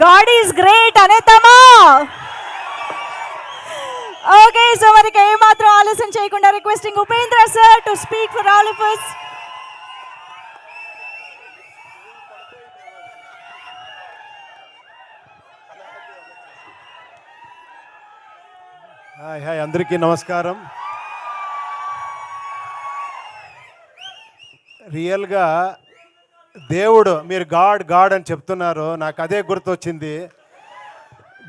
God is great అనేద్దామా? Okay, so మనకి ఏమాత్రం ఆలస్యం చేయకుండా requesting Upendra sir to speak for all of us. Hi అందరికీ నమస్కారం. రియల్గా దేవుడు మీరు గాడ్ గాడ్ అని చెప్తున్నారు, నాకు అదే గుర్తొచ్చింది.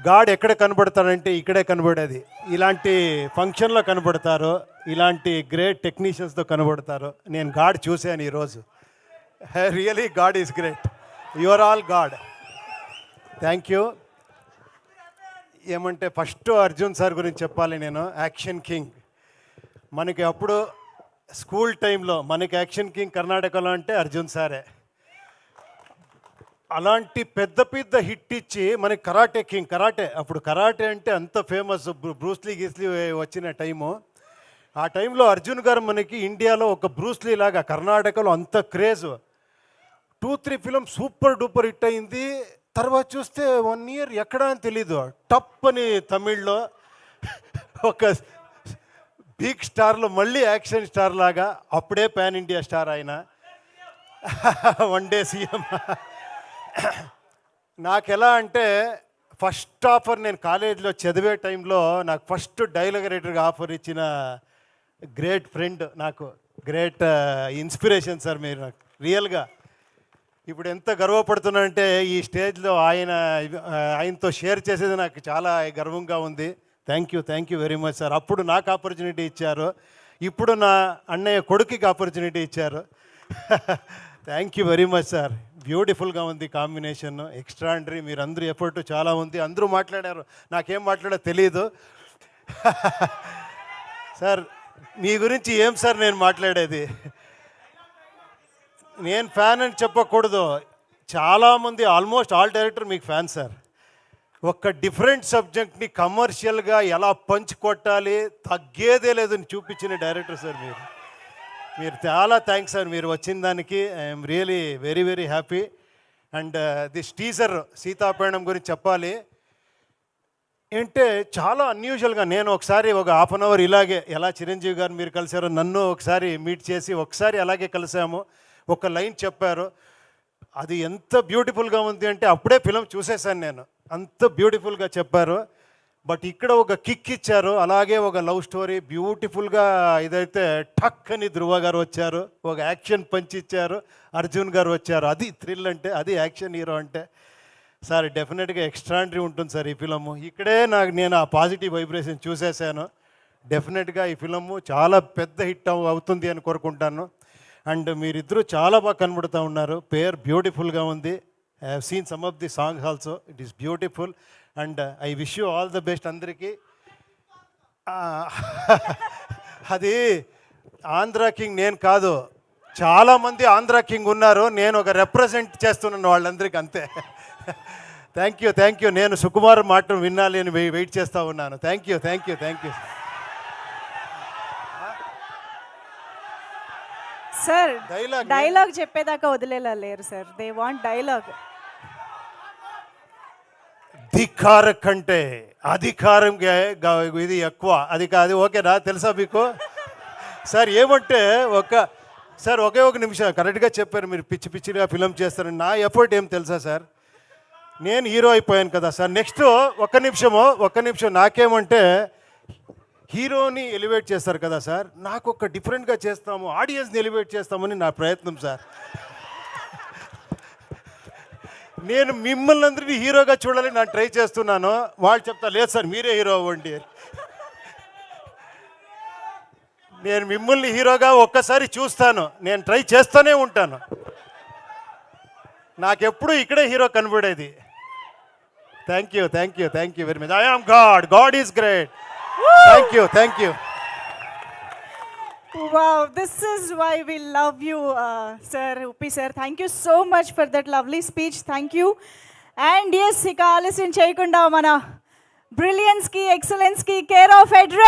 గాడ్ ఎక్కడ కనబడతాడంటే ఇక్కడే కనబడేది. ఇలాంటి ఫంక్షన్లో కనబడతారు, ఇలాంటి గ్రేట్ టెక్నీషియన్స్తో కనబడతారు. నేను గాడ్ చూశాను ఈరోజు. Really God is great. You are all God. Thank you. ఏమంటే ఫస్ట్ అర్జున్ సార్ గురించి చెప్పాలి నేను. Action king. మనకి అప్పుడు స్కూల్ టైంలో మనకి యాక్షన్ కింగ్ కర్ణాటకలో అంటే అర్జున్ సారే. అలాంటి పెద్ద పెద్ద హిట్ ఇచ్చి మనకి కరాటే కింగ్. కరాటే అప్పుడు కరాటే అంటే అంత ఫేమస్, బ్రూస్లీ గీస్లీ వచ్చిన టైము. ఆ టైంలో అర్జున్ గారు మనకి ఇండియాలో ఒక బ్రూస్లీ లాగా కర్ణాటకలో అంత craze. 2-3 film super duper hit అయింది. తర్వాత చూస్తే 1 ఇయర్ ఎక్కడా అని తెలీదు. టప్ అని తమిళ్లో ఒక బిగ్ స్టార్లో మళ్ళీ యాక్షన్ స్టార్ లాగా. అప్పుడే పాన్ ఇండియా స్టార్ ఆయన. 1 డే సీఎం. నాకు ఎలా అంటే ఫస్ట్ ఆఫర్ నేను కాలేజీలో చదివే టైంలో నాకు ఫస్ట్ డైలాగ్ రైటర్గా ఆఫర్ ఇచ్చిన గ్రేట్ ఫ్రెండ్, నాకు గ్రేట్ ఇన్స్పిరేషన్ సార్ మీరు నాకు రియల్గా. ఇప్పుడు ఎంత గర్వపడుతున్నానంటే ఈ స్టేజ్లో ఆయనతో షేర్ చేసేది నాకు చాలా గర్వంగా ఉంది. Thank you very much sir. అప్పుడు నాకు ఆపర్చునిటీ ఇచ్చారు, ఇప్పుడు నా అన్నయ్య కొడుకుకి ఆపర్చునిటీ ఇచ్చారు. Thank you very much sir. బ్యూటిఫుల్గా ఉంది కాంబినేషన్, ఎక్స్ట్రాండరీ. మీరు అందరూ ఎఫర్ట్ చాలా ఉంది. అందరూ మాట్లాడారు, నాకేం మాట్లాడో తెలియదు. సార్ మీ గురించి ఏం సార్ నేను మాట్లాడేది? నేను ఫ్యాన్ అని చెప్పకూడదు, చాలామంది ఆల్మోస్ట్ ఆల్ డైరెక్టర్ మీకు ఫ్యాన్ సార్. ఒక డిఫరెంట్ సబ్జెక్ట్ని కమర్షియల్గా ఎలా పంచ్ కొట్టాలి, తగ్గేదే లేదని చూపించిన డైరెక్టర్ సార్ మీరు చాలా థ్యాంక్స్ సార్. మీరు వచ్చిన దానికి I'm really very very happy. And this teaser Seethapayanam గురించి చెప్పాలి అంటే చాలా అన్యూజువల్గా. నేను ఒకసారి ఒక ½ అన్ అవర్ ఇలాగే ఎలా చిరంజీవి గారు మీరు కలిశారో నన్ను ఒకసారి మీట్ చేసి ఒకసారి అలాగే కలిసాము. ఒక లైన్ చెప్పారు, అది ఎంత బ్యూటిఫుల్గా ఉంది అంటే అప్పుడే ఫిలం చూసేసాను నేను. అంత బ్యూటిఫుల్గా చెప్పారు. బట్ ఇక్కడ ఒక కిక్ ఇచ్చారు, అలాగే ఒక లవ్ స్టోరీ బ్యూటిఫుల్గా. ఇదైతే టక్ అని ధృవ గారు వచ్చారు, ఒక యాక్షన్ పంచ్ ఇచ్చారు, అర్జున్ గారు వచ్చారు. అది థ్రిల్ అంటే, అది యాక్షన్ హీరో అంటే. సార్ డెఫినెట్గా ఎక్స్ట్రాండరీ ఉంటుంది సార్ ఈ ఫిలము. ఇక్కడే నేను ఆ పాజిటివ్ వైబ్రేషన్ చూసేసాను. డెఫినెట్గా ఈ ఫిలము చాలా పెద్ద హిట్ అవుతుంది అని కోరుకుంటాను. అండ్ మీరిద్దరూ చాలా బాగా కనబడుతూ ఉన్నారు. పేరు బ్యూటిఫుల్గా ఉంది. I have seen some of the songs also. It is beautiful. And I wish you all the best అందరికీ. అది ఆంధ్ర కింగ్ నేను కాదు, చాలామంది ఆంధ్ర కింగ్ ఉన్నారు. నేను ఒక రిప్రజెంట్ చేస్తున్నాను వాళ్ళందరికీ, అంతే. Thank you. నేను సుకుమార్ మాట వినాలి అని వెయిట్ చేస్తూ ఉన్నాను. Thank you. సార్ డైలాగ్ చెప్పేదాకా వదిలేలా లేరు సార్. They want dialogue. ధిక్కార కంటే అధికారం ఇది ఎక్కువ. అది కాదు, ఓకేనా? తెలుసా మీకు సార్? ఏమంటే ఒకే ఒక నిమిషం కరెక్ట్గా చెప్పారు మీరు. పిచ్చిగా ఫిలం చేస్తారని. నా ఎఫర్ట్ ఏం తెలుసా సార్? నేను హీరో అయిపోయాను కదా సార్. నెక్స్ట్ ఒక్క నిమిషం నాకేమంటే హీరోని ఎలివేట్ చేస్తారు కదా సార్, నాకు ఒక డిఫరెంట్గా చేస్తాము, ఆడియన్స్ని ఎలివేట్ చేస్తామని నా ప్రయత్నం సార్. నేను మిమ్మల్ని అందరినీ హీరోగా చూడాలని నేను ట్రై చేస్తున్నాను. వాళ్ళు చెప్తా లేదు సార్ మీరే హీరో అవ్వండి. నేను మిమ్మల్ని హీరోగా ఒక్కసారి చూస్తాను, నేను ట్రై చేస్తూనే ఉంటాను. నాకెప్పుడు ఇక్కడే హీరో కనబడేది. Thank you very much. I am God is great. Thank you. Wow, this is why we love you, sir, Uppi sir. Thank you so much for that lovely speech. Thank you. And yes, ika ఆలస్యం చేయకుండా మన brilliance ki, excellence ki care of address